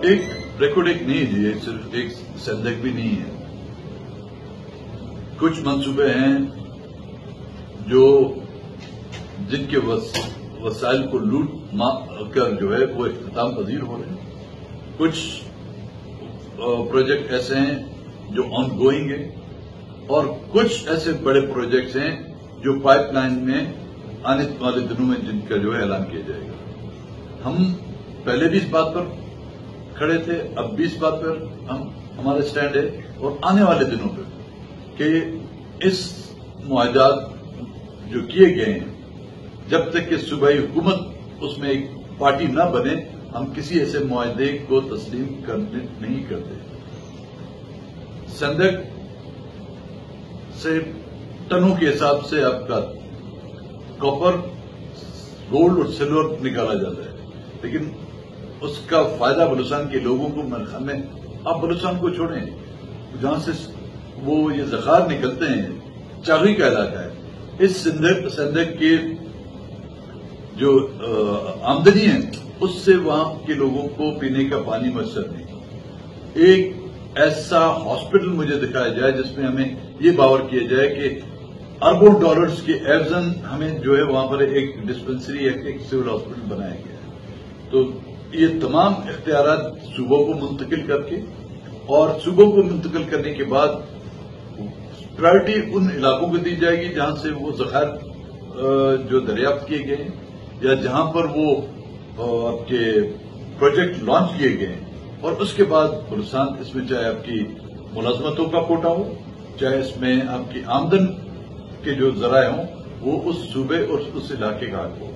ایک ریکارڈ ایک نہیں جی، صرف ایک سندھ بھی نہیں ہے. کچھ منصوبے ہیں جو جن کے وسائل کو لوٹ کر جو ہے وہ اختتام پذیر ہو رہے ہیں. کچھ پروجیکٹ ایسے ہیں جو آن گوئنگ ہیں، اور کچھ ایسے بڑے پروجیکٹس ہیں جو پائپ لائن میں آنے والے دنوں میں جن کا جو ہے اعلان کیا جائے گا. ہم پہلے بھی اس بات پر کھڑے تھے، اب بھی اس بات پر ہمارا اسٹینڈ ہے، اور آنے والے دنوں پہ کہ اس معاہدات جو کیے گئے ہیں، جب تک کہ صوبائی حکومت اس میں ایک پارٹی نہ بنے، ہم کسی ایسے معاہدے کو تسلیم کرنے نہیں کرتے. سندھ سے ٹنوں کے حساب سے آپ کا کاپر، گولڈ اور سلور نکالا جاتا ہے، لیکن اس کا فائدہ بلوچستان کے لوگوں کو میرے خیال میں، آپ بلوچستان کو چھوڑیں، جہاں سے وہ یہ ذخائر نکلتے ہیں، چاغی کا علاقہ ہے، اس سندھ کے جو آمدنی ہے اس سے وہاں کے لوگوں کو پینے کا پانی میسر نہیں. ایک ایسا ہاسپٹل مجھے دکھایا جائے جس میں ہمیں یہ باور کیا جائے کہ اربوں ڈالرز کے ایوزن ہمیں جو ہے وہاں پر ایک ڈسپنسری، ایک سول ہاسپٹل بنایا گیا ہے. تو یہ تمام اختیارات صوبوں کو منتقل کر کے، اور صوبوں کو منتقل کرنے کے بعد پرائرٹی ان علاقوں کو دی جائے گی جہاں سے وہ ذخائر جو دریافت کیے گئے ہیں، یا جہاں پر وہ آپ کے پروجیکٹ لانچ کیے گئے ہیں. اور اس کے بعد بلوچستان اس میں چاہے آپ کی ملازمتوں کا کوٹا ہو، چاہے اس میں آپ کی آمدن کے جو ذرائع ہوں، وہ اس صوبے اور اس علاقے کا حق ہو.